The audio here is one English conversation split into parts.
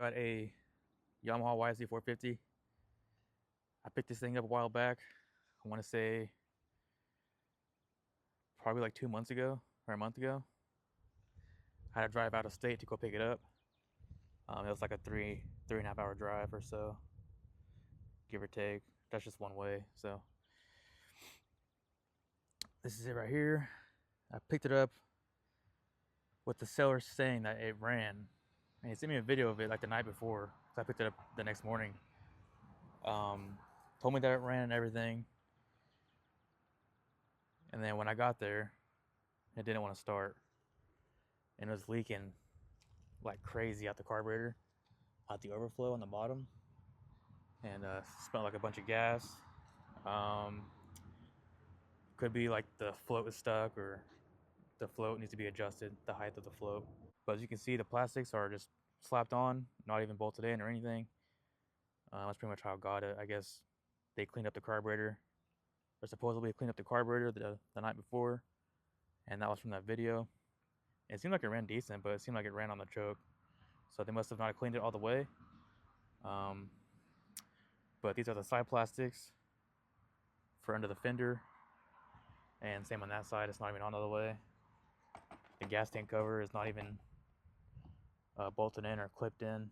Got a Yamaha YFZ450. I picked this thing up a while back. I want to say probably like 2 months ago or a month ago. I had to drive out of state to go pick it up. It was like a three and a half hour drive or so, give or take. That's just one way. So this is it right here. I picked it up with the seller saying that it ran. And he sent me a video of it like the night before. So I picked it up the next morning. Um, Told me that it ran and everything. And then when I got there, it didn't want to start. And it was leaking like crazy out the carburetor, out the overflow on the bottom, and smelled like a bunch of gas. Um, could be like the float is stuck or the float needs to be adjusted, the height of the float. But as you can see, the plastics are just slapped on, not even bolted in or anything. That's pretty much how I got it. I guess they cleaned up the carburetor, or supposedly cleaned up the carburetor the night before, and that was from that video. It seemed like it ran decent, but it seemed like it ran on the choke. So they must have not cleaned it all the way. Um, but these are the side plastics for under the fender, and same on that side. It's not even on all the way. The gas tank cover is not even bolted in or clipped in.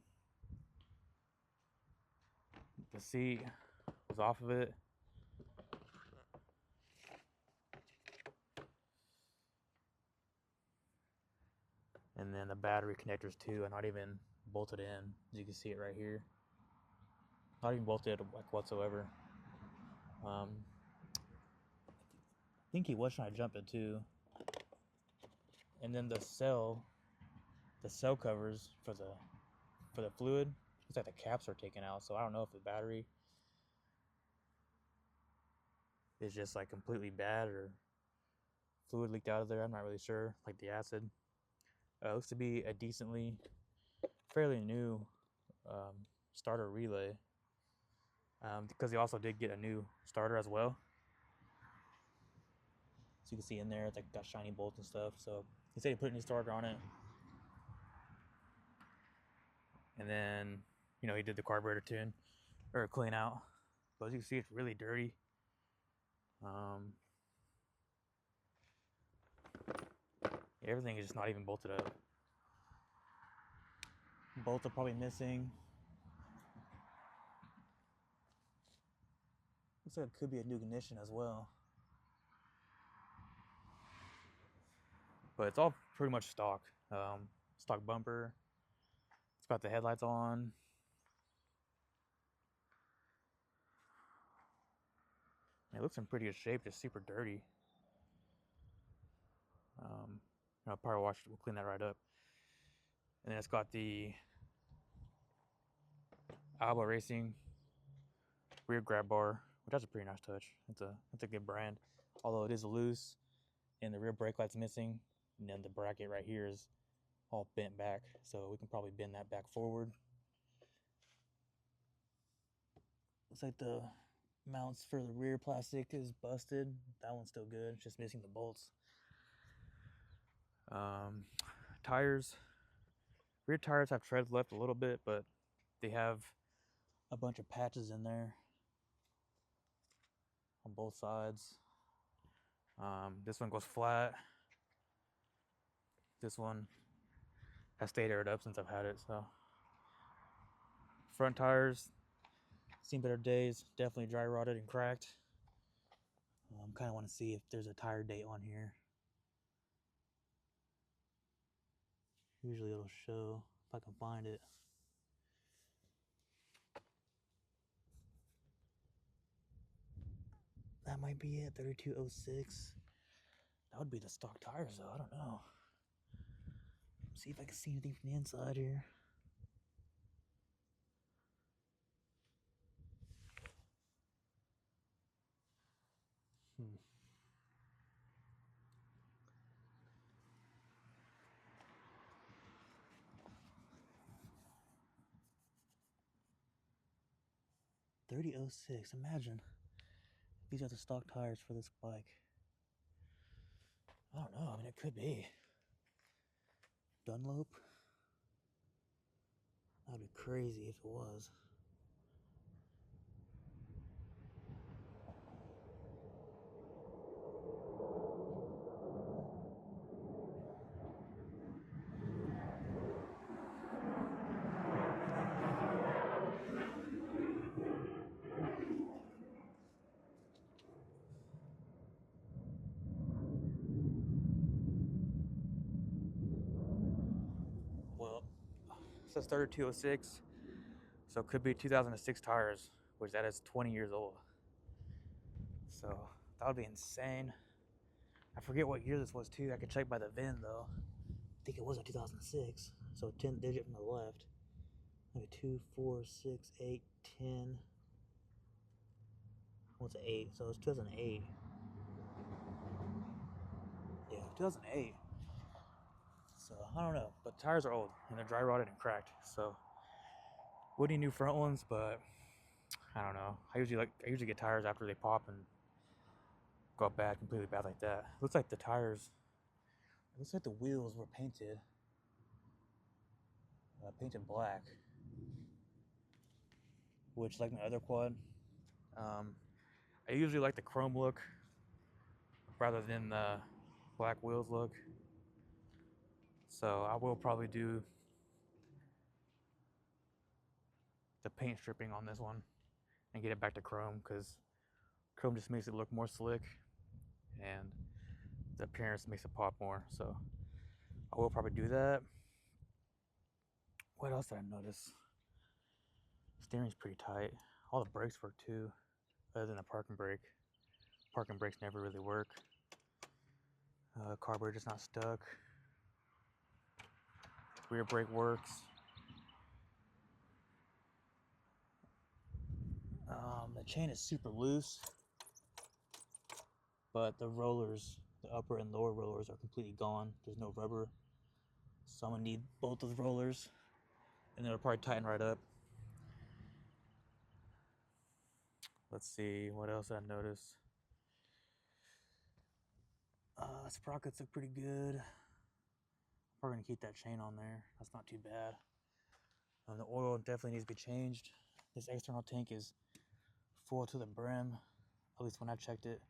The seat was off of it. And then the battery connectors too are not even bolted in. As you can see it right here. Not even bolted like whatsoever. I think he was trying to jump it too. And then the cell covers for the fluid, looks like the caps are taken out. So I don't know if the battery is just like completely bad or fluid leaked out of there. I'm not really sure, like the acid. Looks to be a fairly new starter relay, because he also did get a new starter as well. So you can see in there, it's like got shiny bolts and stuff. So he said he put a new starter on it. And then, he did the carburetor tune, or clean out. But as you can see, it's really dirty. Everything is just not even bolted up. Bolts are probably missing. Looks like it could be a new ignition as well. But it's all pretty much stock. Stock bumper. It's got the headlights on. It looks in pretty good shape, just super dirty. I'll probably we'll clean that right up. And then it's got the Alba Racing rear grab bar, which has a pretty nice touch. It's a good brand, although it is loose and the rear brake light's missing. And then the bracket right here is all bent back, so we can probably bend that back forward. Looks like the mounts for the rear plastic is busted. That one's still good, it's just missing the bolts. Tires. Rear tires have treads left a little bit, but they have a bunch of patches in there on both sides. This one goes flat. This one has stayed aired up since I've had it. So front tires seen better days. Definitely dry rotted and cracked. Kind of want to see if there's a tire date on here. Usually it'll show if I can find it. That might be it. 3206. That would be the stock tires though. I don't know. See if I can see anything from the inside here. Hmm. $30.06. Imagine these are the stock tires for this bike. I don't know. I mean, it could be Dunlop. That'd be crazy if it was. Well, it says 3206, so it could be 2006 tires, which that is 20 years old. So that would be insane. I forget what year this was too. I could check by the VIN though. I think it was a 2006. So 10th digit from the left. Maybe 2, 4, 6, 8, 10. What's an 8? So it's 2008. Yeah, 2008. So I don't know, but tires are old and they're dry rotted and cracked. So would need new front ones, but I don't know. I usually get tires after they pop and go bad, completely bad like that. Looks like the tires. It looks like the wheels were painted black, which like my other quad. I usually like the chrome look rather than the black wheels look. So I will probably do the paint stripping on this one and get it back to chrome, because chrome just makes it look more slick and the appearance makes it pop more. So I will probably do that. What else did I notice? Steering's pretty tight. All the brakes work too, other than the parking brake. Parking brakes never really work. Carburetor's not stuck. Rear brake works. The chain is super loose, but the rollers, the upper and lower rollers, are completely gone. There's no rubber, so I'm gonna need both those rollers, and it'll probably tighten right up. Let's see, what else I noticed. Sprockets look pretty good. We're gonna keep that chain on there. That's not too bad. The oil definitely needs to be changed. This external tank is full to the brim, at least when I checked it.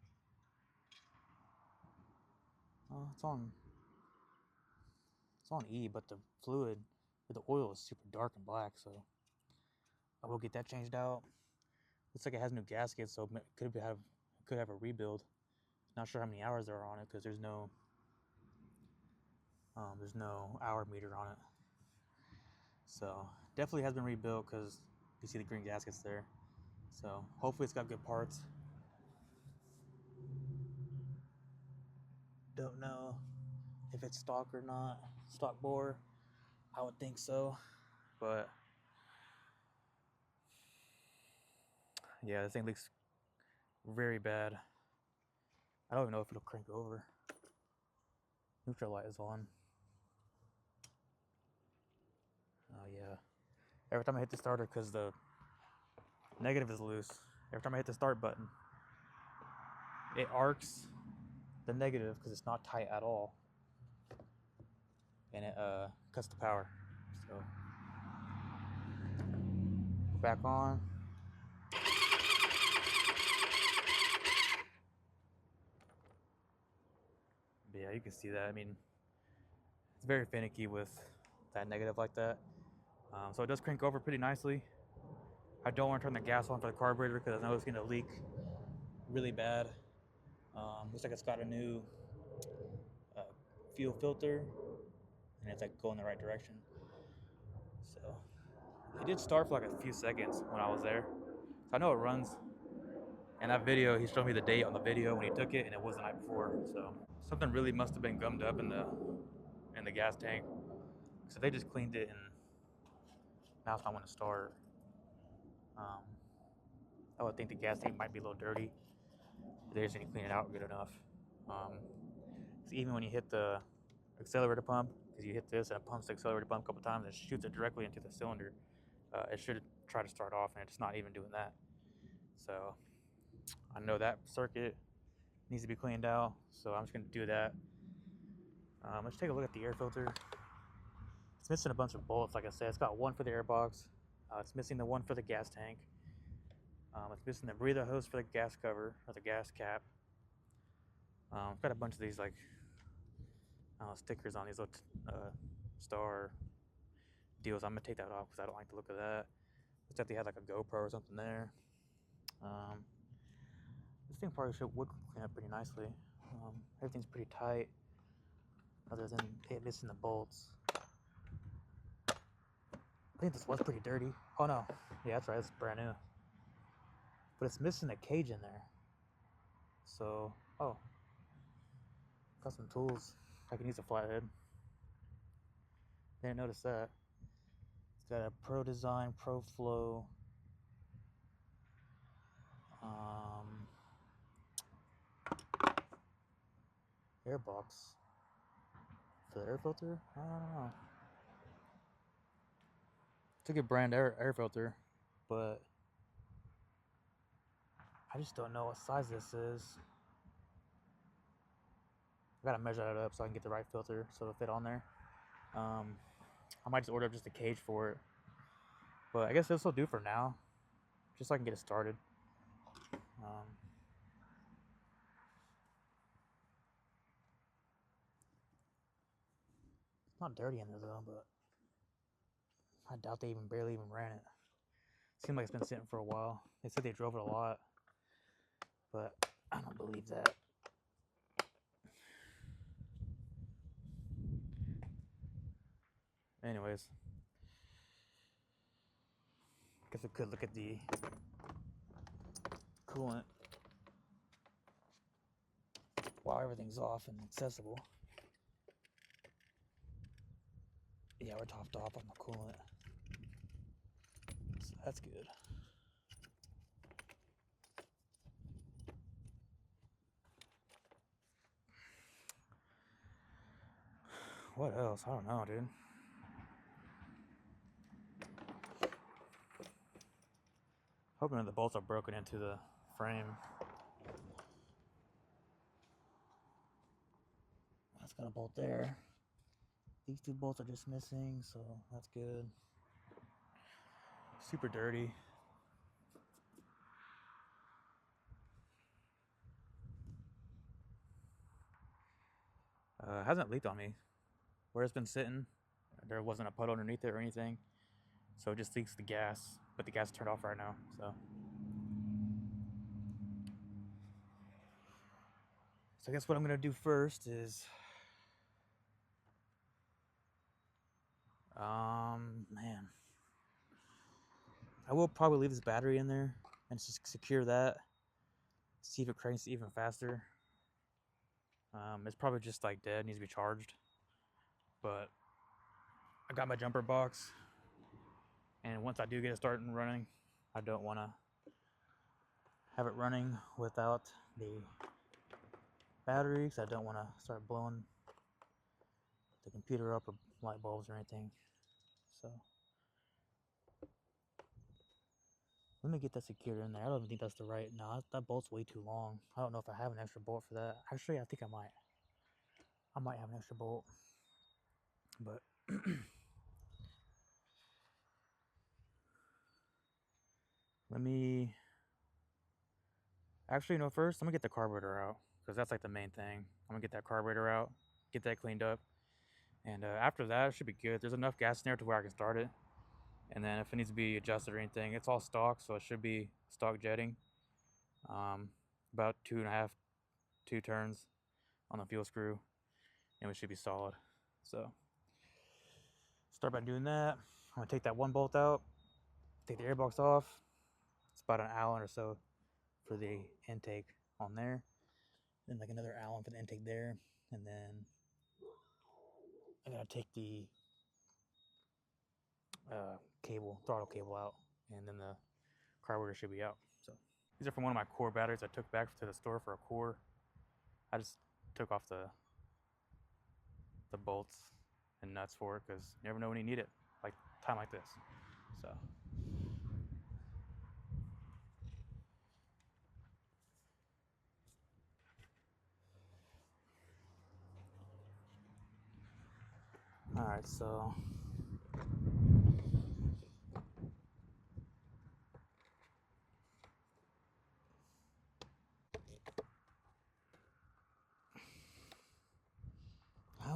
It's on E, but the fluid, the oil is super dark and black, so I will get that changed out. Looks like it has new gaskets, so it could have a rebuild. Not sure how many hours there are on it, because there's no hour meter on it. So definitely has been rebuilt, because you see the green gaskets there. So hopefully it's got good parts. Don't know if it's stock or not. Stock bore, I would think so, but yeah, this thing looks very bad. I don't even know if it'll crank over. Neutral light is on. Oh yeah. Every time I hit the starter, because the negative is loose, every time I hit the start button, it arcs the negative because it's not tight at all, and it cuts the power. So back on. But yeah, you can see that. I mean, it's very finicky with that negative like that. So it does crank over pretty nicely. I don't want to turn the gas on for the carburetor, because I know it's going to leak really bad. Looks like it's got a new fuel filter, and it's like going the right direction. So it did start for like a few seconds when I was there, so I know it runs. And that video, he showed me the date on the video when he took it, and it was the night before. So something really must have been gummed up in the gas tank. So they just cleaned it, and now it's not want to start. I would think the gas tank might be a little dirty. They just didn't clean it out good enough. So even when you hit the accelerator pump, because you hit this and it pumps the accelerator pump a couple times and shoots it directly into the cylinder, it should try to start off, and it's not even doing that. So I know that circuit needs to be cleaned out, so I'm just going to do that. Let's take a look at the air filter. It's missing a bunch of bolts, like I said. It's got one for the airbox. It's missing the one for the gas tank. It's missing the breather hose for the gas cover, or the gas cap. I've got a bunch of these, like, stickers on these little star deals. I'm going to take that off because I don't like the look of that. Looks like they had like a GoPro or something there. This thing probably would clean up pretty nicely. Everything's pretty tight, other than it missing the bolts. I think this was pretty dirty. Oh no, yeah, that's right, it's brand new. But it's missing a cage in there. So, oh, got some tools. I can use a flathead. Didn't notice that. It's got a Pro Design, Pro Flow. Airbox for the air filter. I don't know. It's a good brand air filter, but I just don't know what size this is. I gotta measure that up so I can get the right filter so it'll fit on there. I might just order up just a cage for it, but I guess this will do for now, just so I can get it started. It's not dirty in there though, but I doubt they barely even ran it. Seems like it's been sitting for a while. They said they drove it a lot, but I don't believe that. Anyways, I guess we could look at the coolant while everything's off and accessible. Yeah, we're topped off on the coolant, so that's good. What else? I don't know, dude. Hoping that the bolts are broken into the frame. That's got a bolt there. These two bolts are just missing, so that's good. Super dirty. Hasn't leaked on me. Where it's been sitting, there wasn't a puddle underneath it or anything, so it just leaks the gas, but the gas is turned off right now, so I guess what I'm gonna do first is man, I will probably leave this battery in there and just secure that, see if it cranks even faster. It's probably just like dead, needs to be charged, but I got my jumper box, and once I do get it started and running, I don't want to have it running without the battery, because I don't want to start blowing the computer up or light bulbs or anything. So let me get that secured in there. I don't even think that's the right. No, that bolt's way too long. I don't know if I have an extra bolt for that. Actually, I think I might. I might have an extra bolt, but let me. Actually, no. First, I'm gonna get the carburetor out, because that's like the main thing. I'm gonna get that carburetor out, get that cleaned up, and after that, it should be good. There's enough gas in there to where I can start it. And then if it needs to be adjusted or anything, it's all stock, so it should be stock jetting. About 2 turns on the fuel screw, and we should be solid. So start by doing that. I'm gonna take that one bolt out, take the airbox off. It's about an Allen or so for the intake on there, then like another Allen for the intake there, and then I gotta take the throttle cable out, and then the carburetor should be out. So these are from one of my core batteries I took back to the store for a core. I just took off the bolts and nuts for it, because you never know when you need it, like time like this. So all right, so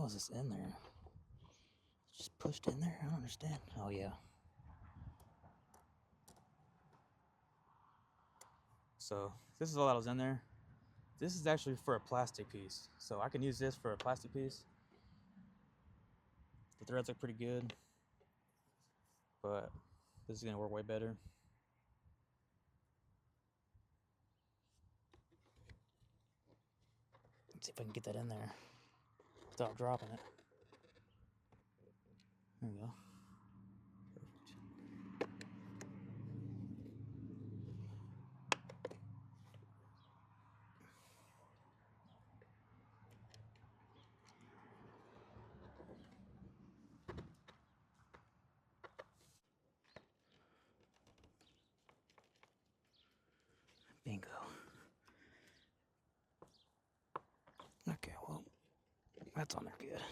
How is this in there? Just pushed in there? I don't understand. Oh, yeah. So this is all that was in there. This is actually for a plastic piece. So I can use this for a plastic piece. The threads look pretty good, but this is gonna work way better. Let's see if I can get that in there without dropping it. There we go. Bingo. Okay, well, that's on there good.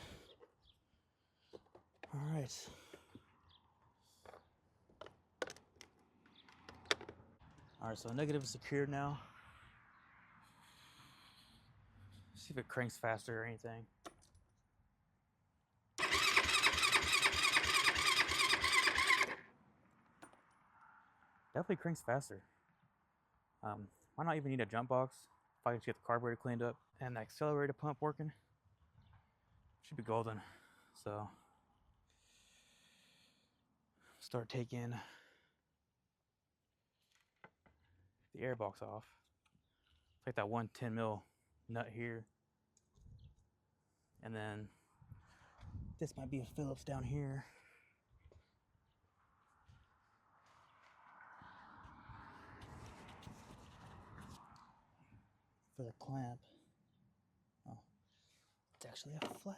All right. All right, so negative is secured now. See if it cranks faster or anything. Definitely cranks faster. Might not even need a jump box if I can just get the carburetor cleaned up and the accelerator pump working. Should be golden. So start taking the air box off. Take that 110 mil nut here, and then this might be a Phillips down here. For the clamp. Oh, it's actually a flathead.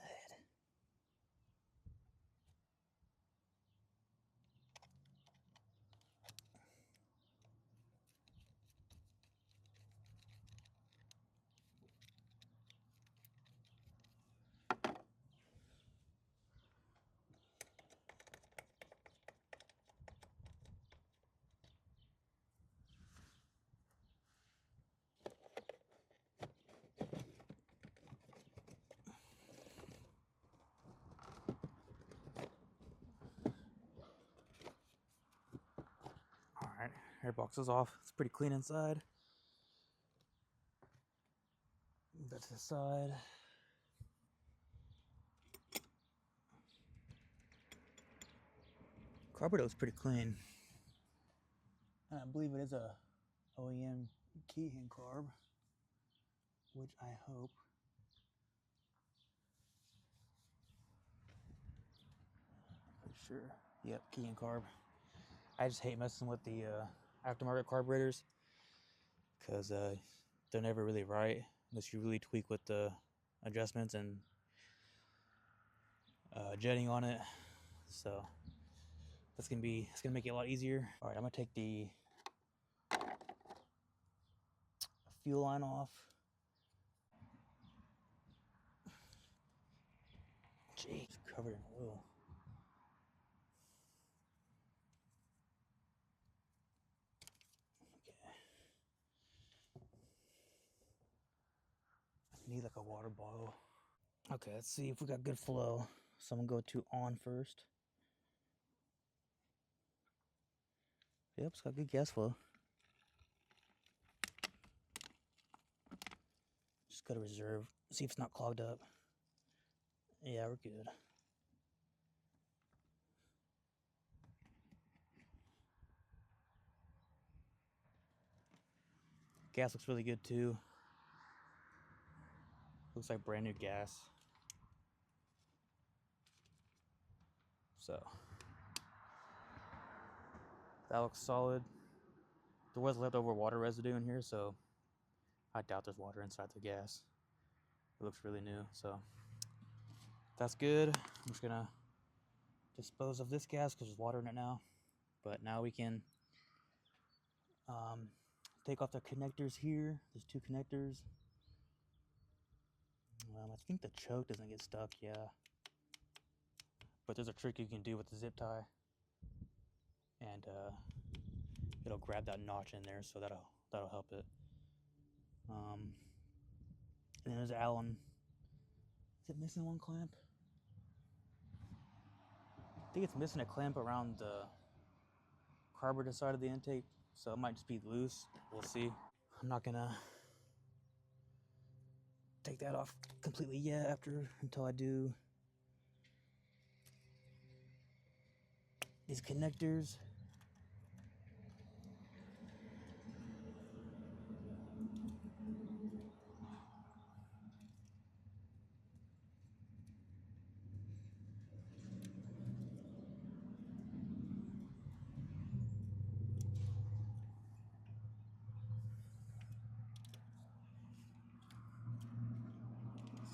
Alright, air box is off. It's pretty clean inside. Move that to the side. Carburetor is pretty clean. And I believe it is a OEM keyhand carb, which I hope. Pretty sure. Yep, keyhand carb. I just hate messing with the aftermarket carburetors because they're never really right unless you really tweak with the adjustments and jetting on it. So it's gonna make it a lot easier. All right, I'm gonna take the fuel line off. Jeez, covered in oil. Okay. I need like a water bottle. Okay, let's see if we got good flow. So I'm gonna go to on first. Yep, it's got good gas flow. Just gotta reserve, see if it's not clogged up. Yeah, we're good. Gas looks really good too. Looks like brand new gas. So that looks solid. There was leftover water residue in here, so I doubt there's water inside the gas. It looks really new, so that's good. I'm just gonna dispose of this gas because there's water in it now. But now we can take off the connectors here. There's two connectors. I think the choke doesn't get stuck, yeah. But there's a trick you can do with the zip tie, and it'll grab that notch in there, so that'll help it. And then there's Allen. Is it missing one clamp? think it's missing a clamp around the carburetor side of the intake, so it might just be loose. We'll see. I'm not gonna take that off completely yet until I do these connectors.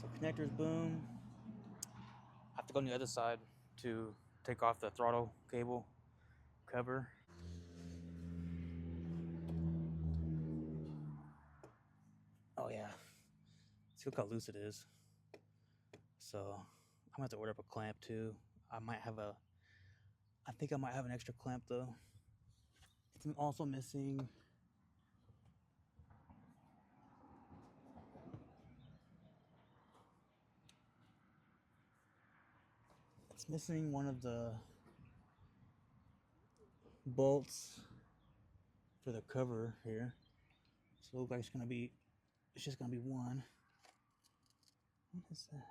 So connectors, boom. I have to go on the other side to take off the throttle cable cover. Oh yeah, see look how loose it is. So I'm gonna have to order up a clamp too. I think I might have an extra clamp though. It's also missing one of the bolts for the cover here. So it looks like it's just gonna be one. What is that?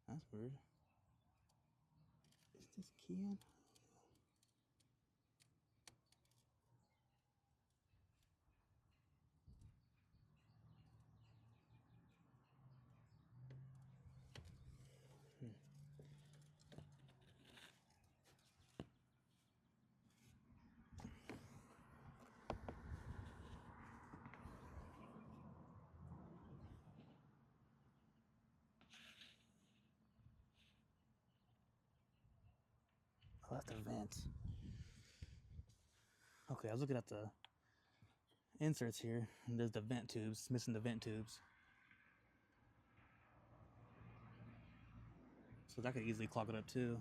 That's weird. Is this key in? Oh, that's the vent. Okay, I was looking at the inserts here, and there's the vent tubes. It's missing the vent tubes. So that could easily clog it up too.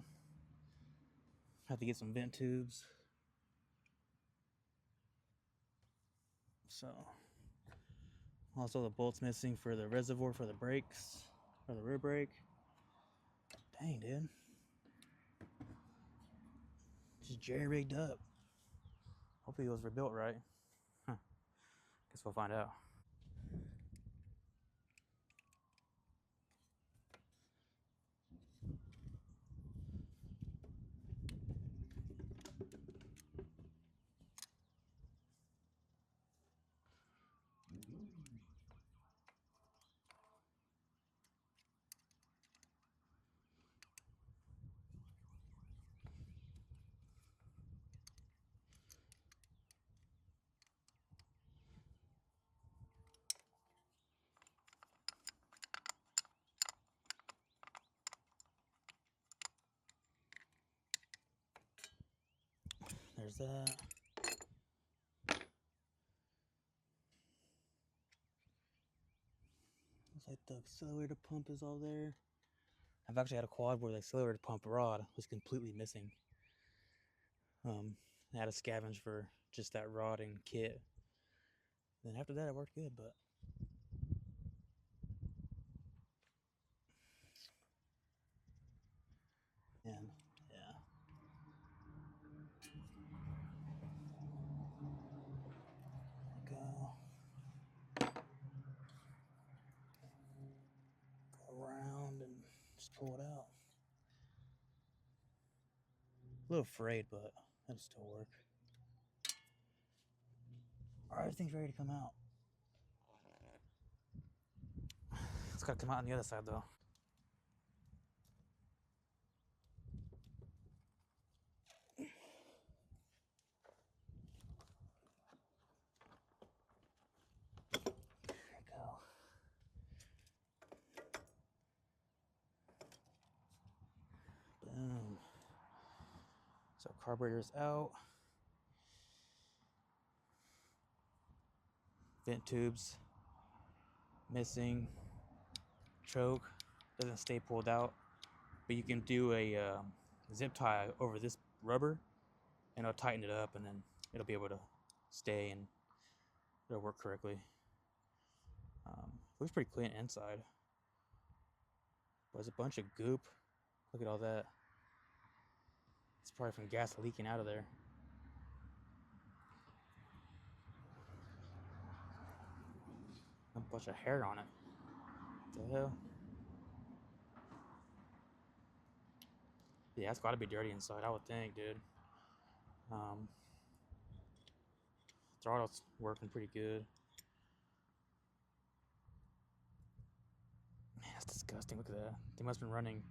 Have to get some vent tubes. So, also the bolts missing for the reservoir for the brakes, for the rear brake. Dang, dude. Just jerry-rigged up. Hopefully it was rebuilt right. Huh. Guess we'll find out. There's that. Looks like the accelerator pump is all there. I've actually had a quad where the accelerator pump rod was completely missing. I had to scavenge for just that rod and kit. Then after that, it worked good, but man, yeah. Go around and just pull it out. A little afraid, but that'll still work. All right, everything's ready to come out. It's got to come out on the other side though. Boom. So carburetor's out. Vent tubes missing. Choke doesn't stay pulled out, but you can do a zip tie over this rubber and it'll tighten it up, and then it'll be able to stay and it'll work correctly. Looks pretty clean inside. Was a bunch of goop. Look at all that. It's probably from gas leaking out of there. A bunch of hair on it. What the hell? Yeah, it's gotta be dirty inside, I would think, dude. Throttle's working pretty good. Man, that's disgusting. Look at that. They must have been running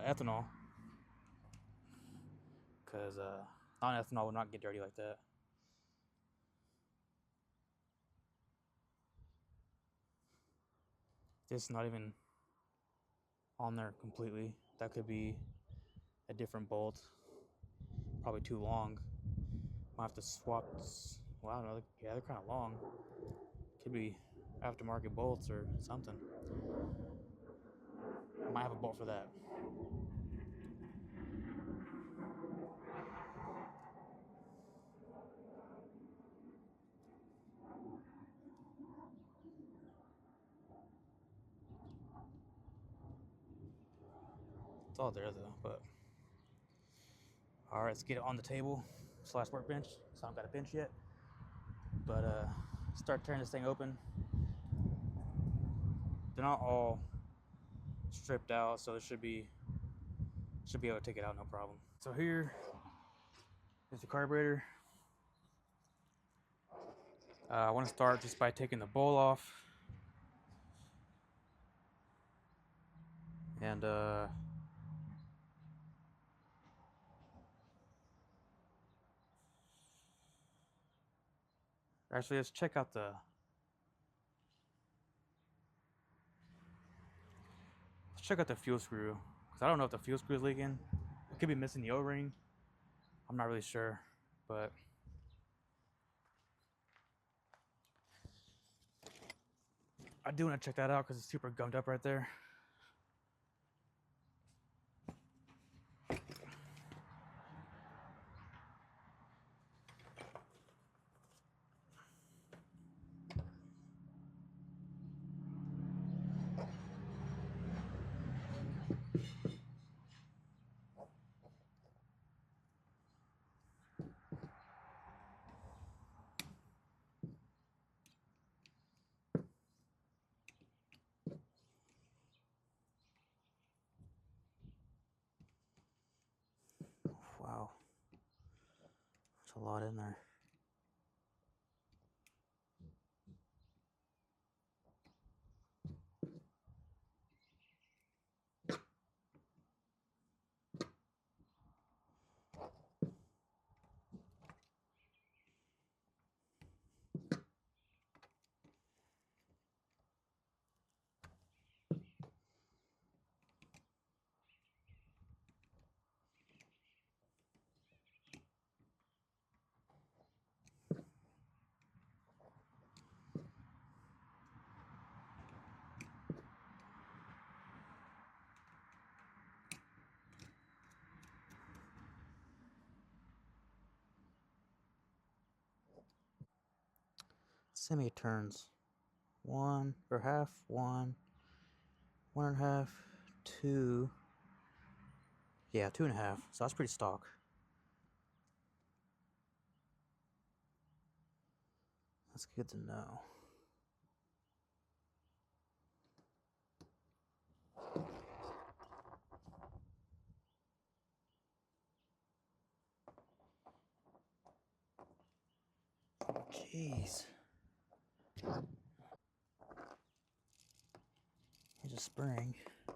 ethanol. Because non-ethanol would not get dirty like that. This is not even on there completely. That could be a different bolt. Probably too long. Might have to swap. Well, I don't know. Yeah, they're kind of long. Could be aftermarket bolts or something. Might have a bolt for that. It's all there though, but all right, let's get it on the table / workbench. So I don't got a bench yet, but start tearing this thing open. They're not all stripped out, so it should be able to take it out no problem. So here is the carburetor. I want to start just by taking the bowl off, and actually let's check out the fuel screw, because I don't know if the fuel screw is leaking. It could be missing the O-ring. I'm not really sure, but I do want to check that out because it's super gummed up right there. Wow, there's a lot in there. Semi turns. 1 or half, 1, 1.5, 2. Yeah, 2.5. So that's pretty stock. That's good to know. Jeez. Here's a spring. I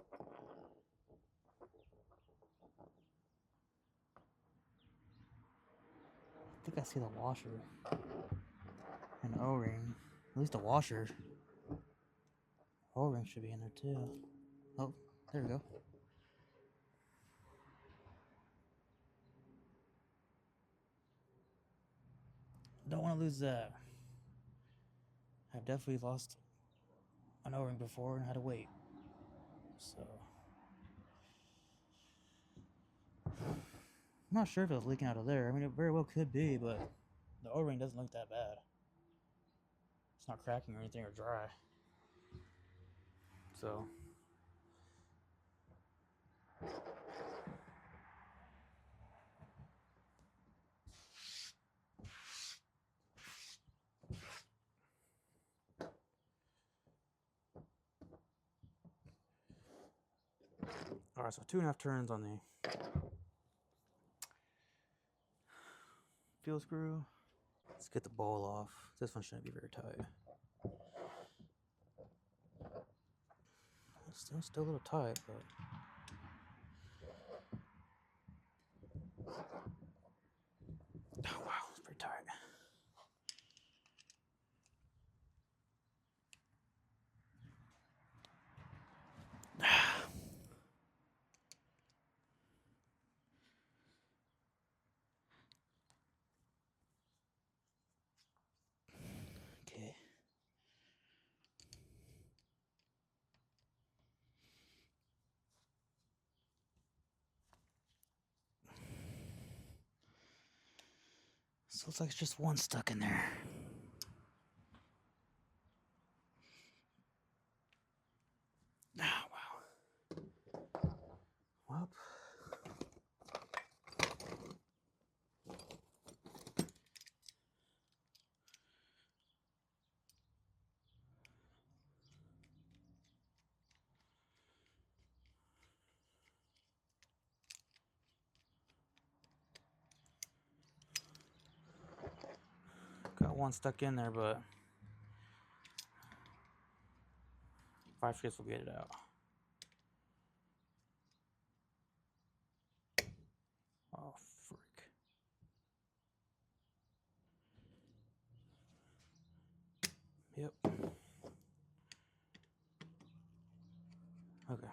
think I see the washer and O-ring. At least the washer. O-ring should be in there too. Oh, there we go. Don't want to lose that. I've definitely lost an O-ring before and had to wait. So I'm not sure if it was leaking out of there. I mean, it very well could be, but the O-ring doesn't look that bad. It's not cracking or anything or dry. So Alright, so 2.5 turns on the fuel screw. Let's get the bowl off. This one shouldn't be very tight. It's still a little tight, but oh wow, it's pretty tight. Okay. So it looks like it's just one stuck in there. Oh, wow. Well. Got one stuck in there, but YFZ450 will get it out. Oh, frick. Yep. Okay.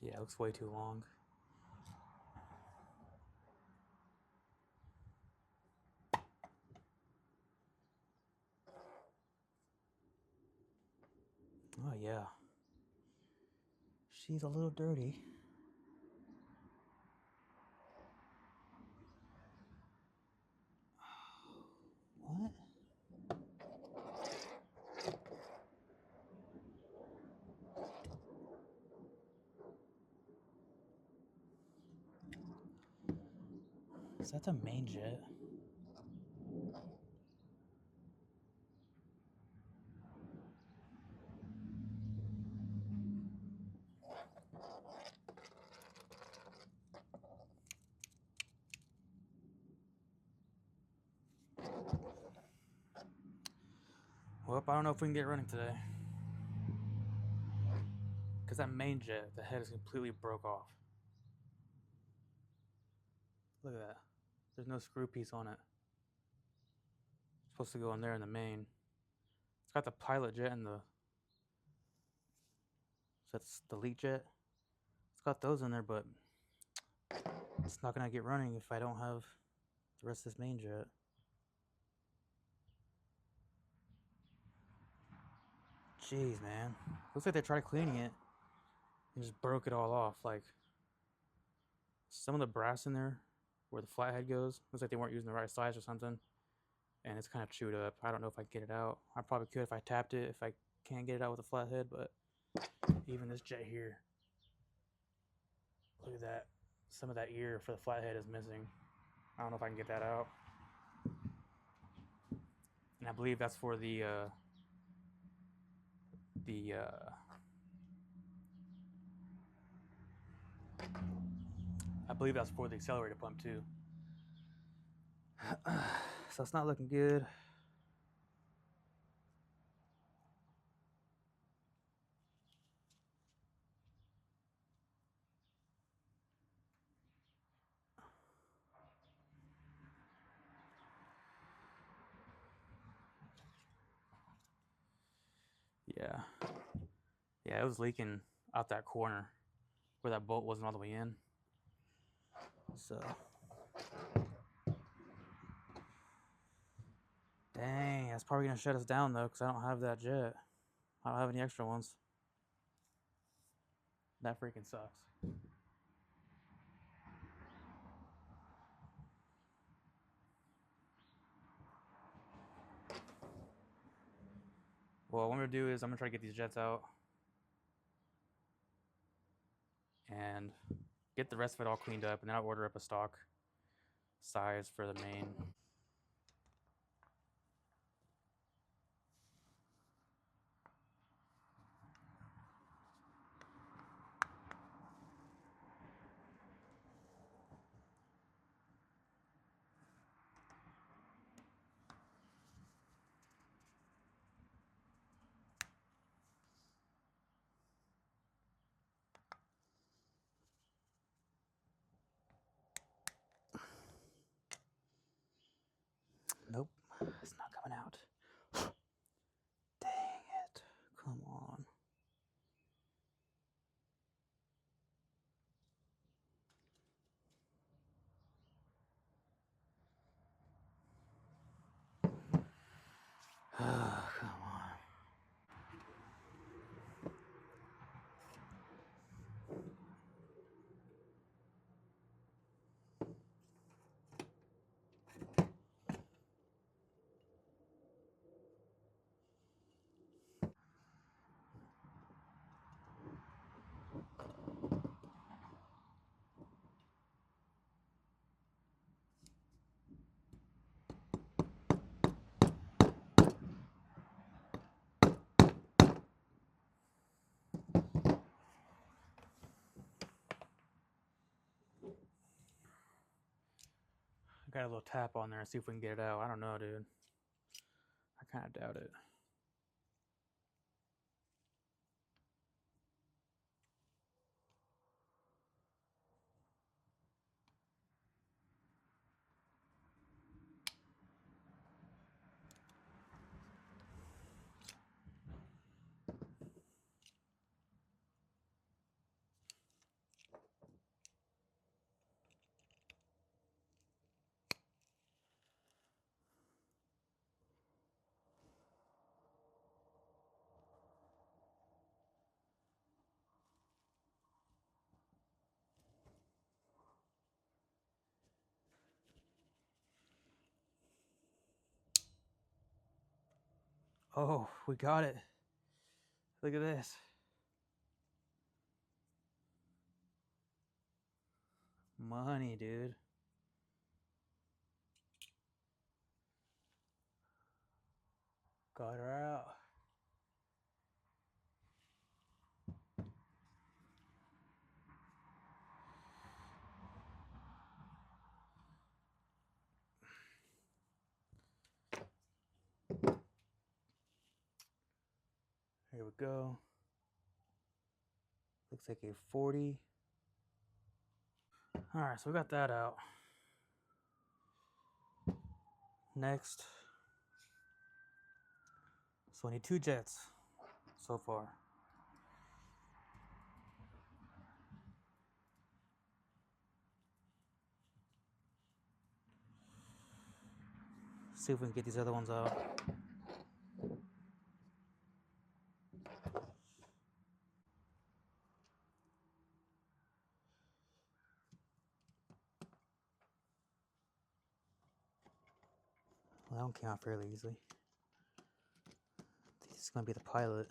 Yeah, it looks way too long. Oh, yeah. She's a little dirty. What? Is that the main jet? Well, I don't know if we can get running today. Because that main jet, the head is completely broke off. Look at that. There's no screw piece on it. It's supposed to go in there in the main. It's got the pilot jet and the... So that's the leak jet. It's got those in there, but it's not going to get running if I don't have the rest of this main jet. Jeez, man. Looks like they tried cleaning it and just broke it all off. Like, some of the brass in there where the flathead goes, looks like they weren't using the right size or something. And it's kind of chewed up. I don't know if I can get it out. I probably could if I tapped it, if I can't get it out with a flathead, but even this jet here, look at that. Some of that ear for the flathead is missing. I don't know if I can get that out. And I believe that's for the I believe that's for the accelerator pump too. So it's not looking good. Yeah, it was leaking out that corner where that bolt wasn't all the way in. So, dang, that's probably gonna shut us down though, because I don't have that jet. I don't have any extra ones. That freaking sucks. Well, what I'm gonna do is I'm gonna try to get these jets out and get the rest of it all cleaned up, and then I'll order up a stock size for the main. Nope, it's not coming out. Dang it. Come on. Come on. Got a little tap on there, see if we can get it out. I don't know, dude. I kind of doubt it. Oh, we got it. Look at this. Money, dude. Got her out. Here we go. Looks like a 40. All right, so we got that out. Next. So I need 2 jets so far. See if we can get these other ones out. Well, that one came out fairly easily. This is going to be the pilot.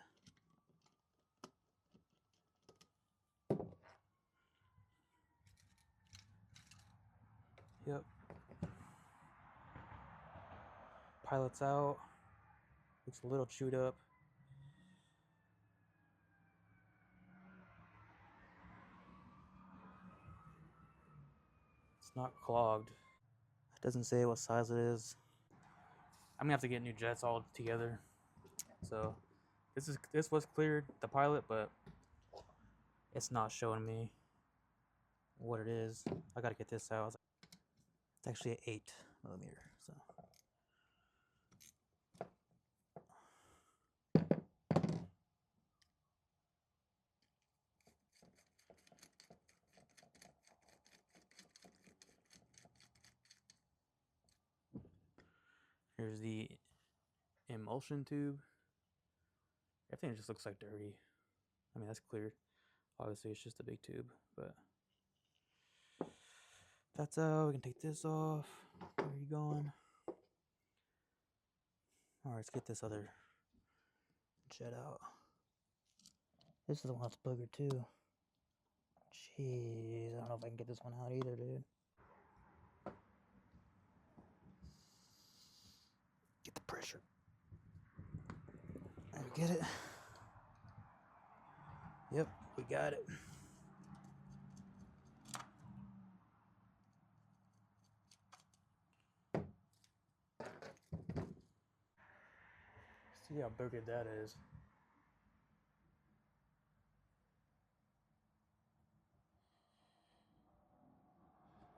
Yep. Pilot's out. Looks a little chewed up. It's not clogged. It doesn't say what size it is. I'm gonna have to get new jets all together. So this was cleared, the pilot, but it's not showing me what it is. I gotta get this out. It's actually an 8mm. So Here's the emulsion tube. Everything just looks like dirty. I mean, that's clear. Obviously, it's just a big tube, but that's out. We can take this off. Where are you going? All right, let's get this other jet out. This is the one that's boogered too. Jeez, I don't know if I can get this one out either, dude. Get the pressure. There we get it. Yep, we got it. See how boogered that is.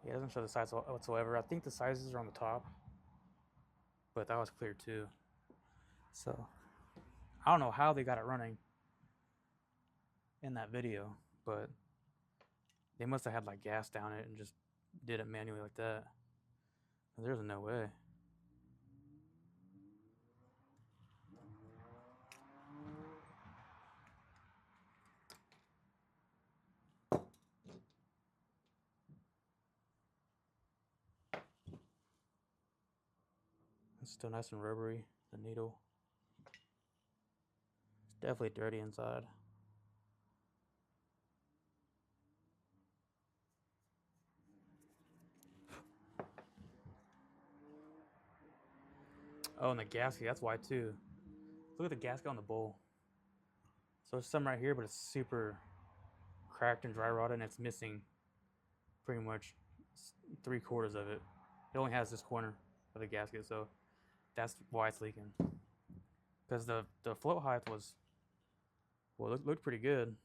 Yeah, it doesn't show the size whatsoever. I think the sizes are on the top, but that was clear too. So I don't know how they got it running in that video, but they must have had like gas down it and just did it manually like that. There's no way. It's still nice and rubbery, the needle. It's definitely dirty inside. Oh, and the gasket, that's why too. Look at the gasket on the bowl. So there's some right here, but it's super cracked and dry rotted, and it's missing pretty much 3/4 of it. It only has this corner of the gasket, so that's why it's leaking. Because the float height was, well, it looked pretty good,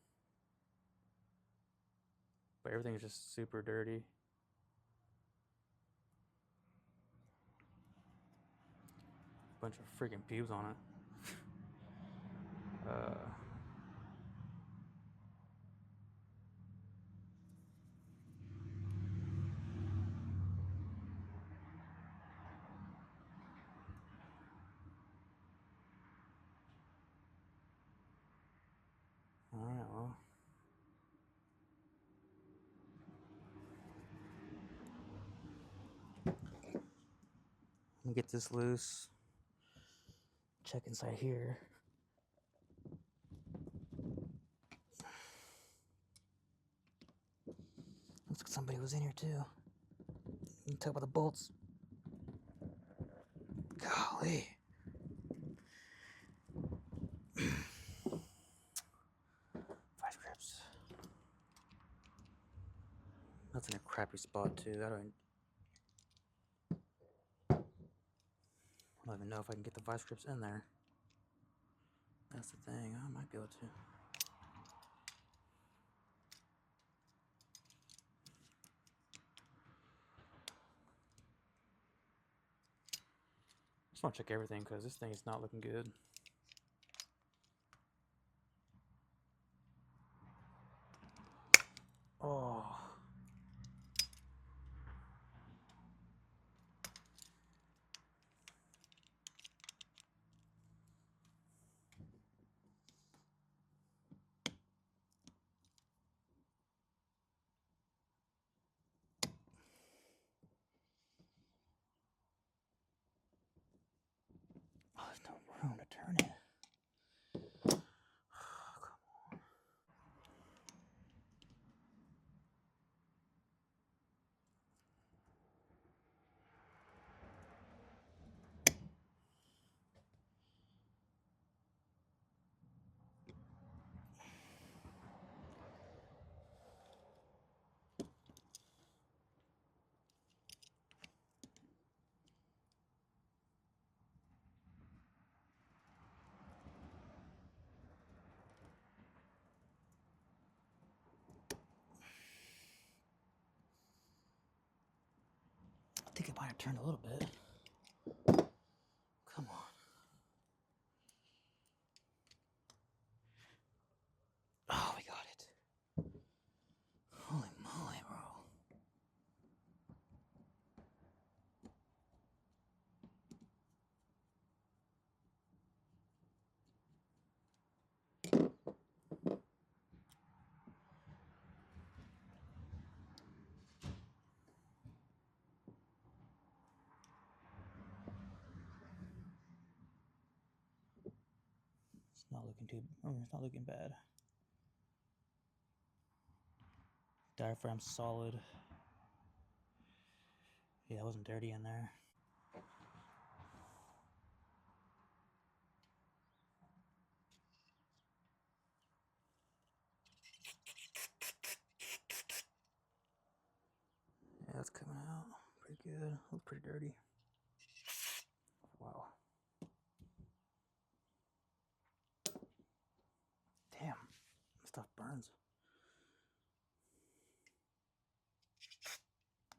but everything is just super dirty. Bunch of freaking pubes on it. All right, well. Let me get this loose. Check inside here. Looks like somebody was in here too. You can tell by the bolts. Golly. Vice grips. That's in a crappy spot too. I don't even know if I can get the vice grips in there. That's the thing. I might be able to. Just want to check everything because this thing is not looking good. Oh. Oh, there's no room to turn it. I think it might have turned a little bit. Come on. Oh, we got it. Holy moly, bro. it's not looking bad. Diaphragm solid. Yeah, it wasn't dirty in there. Yeah, that's coming out pretty good. Looks pretty dirty. Wow. Damn, stuff burns.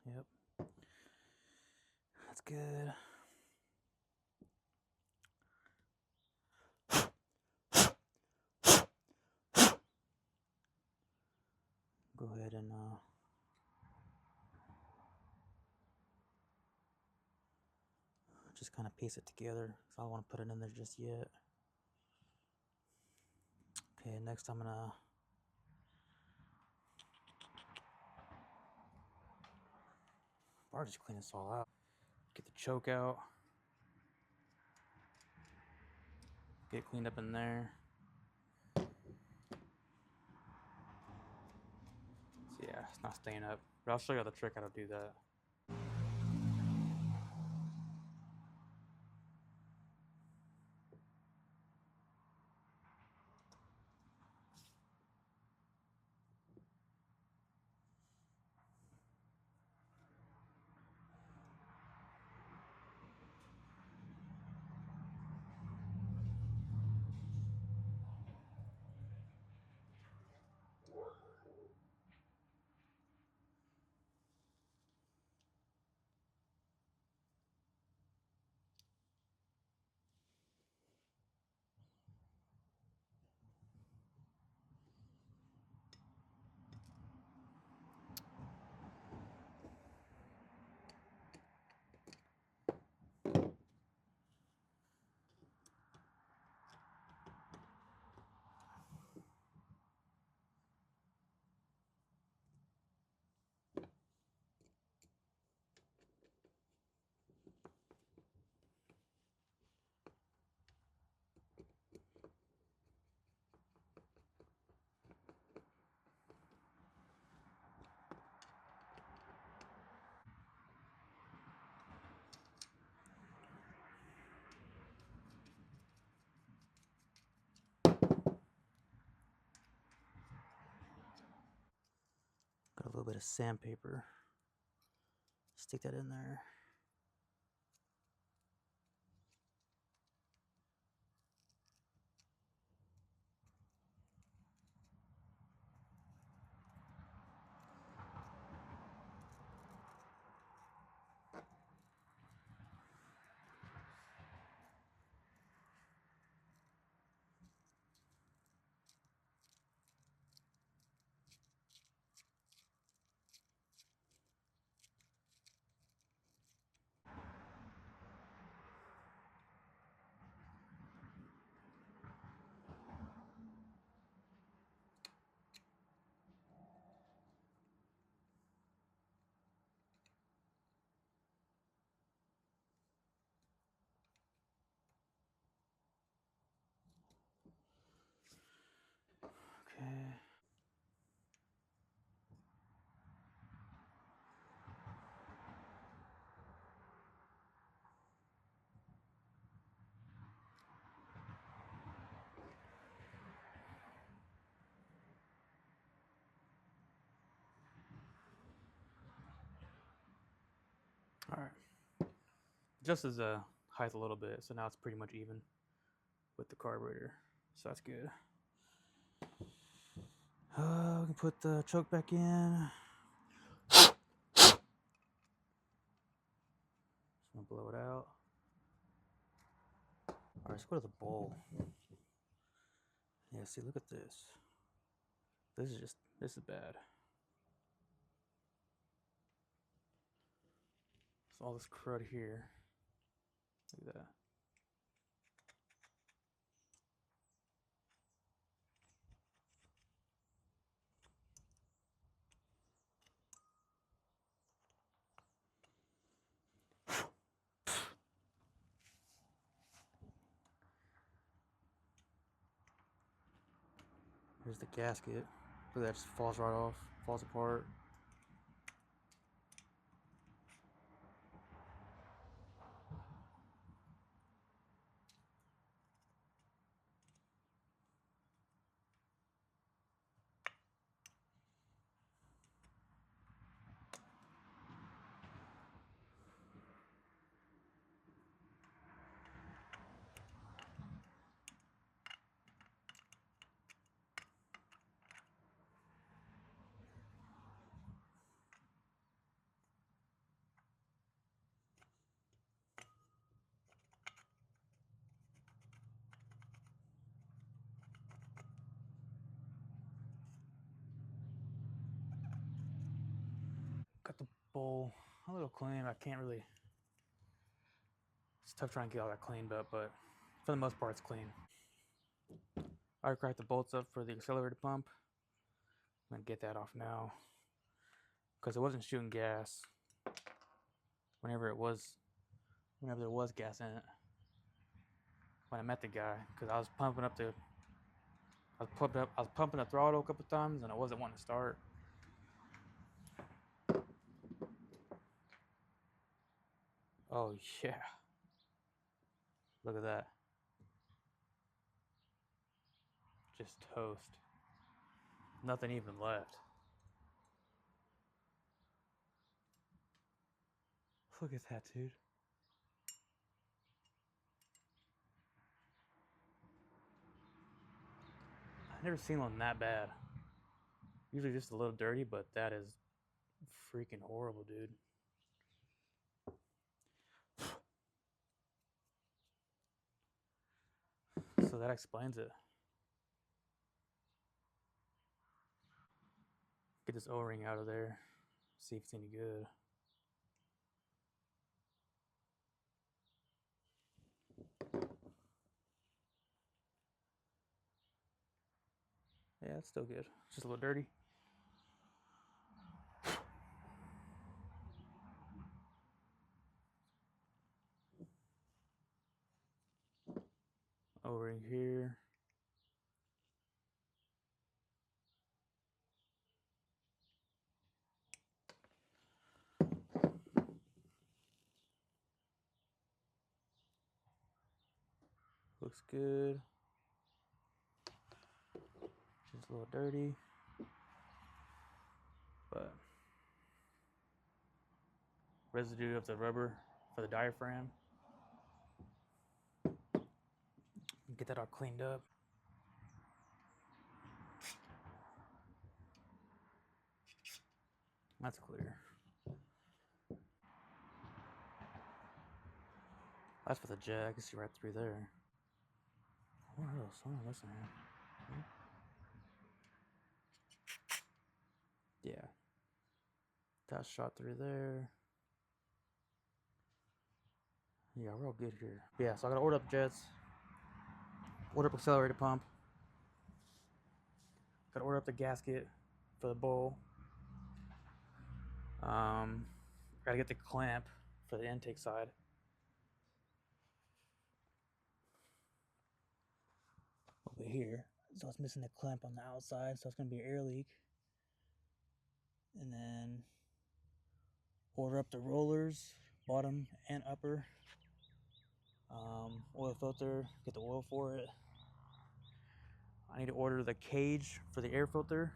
Yep. That's good. Go ahead and just kind of piece it together. So I don't want to put it in there just yet. Okay, next I'm gonna just clean this all out. Get the choke out. Get cleaned up in there. So yeah, it's not staying up. But I'll show you the trick how to do that. Got a little bit of sandpaper. Stick that in there. Okay. All right. Just as a height a little bit, so now it's pretty much even with the carburetor. So that's good. We can put the choke back in. Just gonna blow it out. All right, let's go to the bowl. Yeah, see, look at this. This is bad. So all this crud here. Look at that. Here's the gasket. Look, that just falls right off, falls apart. Got the bowl a little clean. I can't really. It's tough trying to get all that cleaned up, but for the most part, it's clean. I cracked the bolts up for the accelerator pump. I'm gonna get that off now because it wasn't shooting gas whenever there was gas in it. When I met the guy, because I was pumping the throttle a couple times and I wasn't wanting to start. Oh yeah, look at that, just toast. Nothing even left. Look at that, dude. I've never seen one that bad. Usually just a little dirty, but that is freaking horrible, dude. So that explains it. Get this O-ring out of there. See if it's any good. Yeah, it's still good. It's just a little dirty. O-ring here. Looks good. Just a little dirty. But residue of the rubber for the diaphragm. Get that all cleaned up. That's clear. That's for the jack. I can see right through there. What else? Oh, listen here. Yeah. That shot through there. Yeah, we're all good here. Yeah, so I gotta order up jets. Order up accelerator pump. Gotta order up the gasket for the bowl. Gotta get the clamp for the intake side. Over here. So it's missing the clamp on the outside, so it's gonna be an air leak. And then order up the rollers, bottom and upper. Oil filter, get the oil for it. I need to order the cage for the air filter.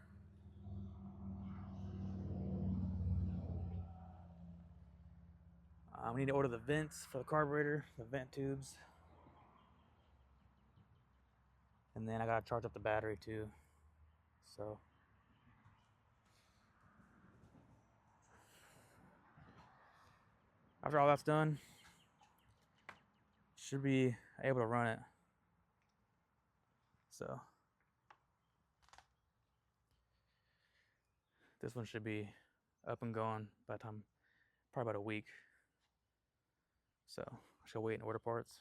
We need to order the vents for the carburetor, the vent tubes. And then I gotta charge up the battery too. So after all that's done, should be able to run it. So this one should be up and going by the time, probably about a week. So I shall wait and order parts.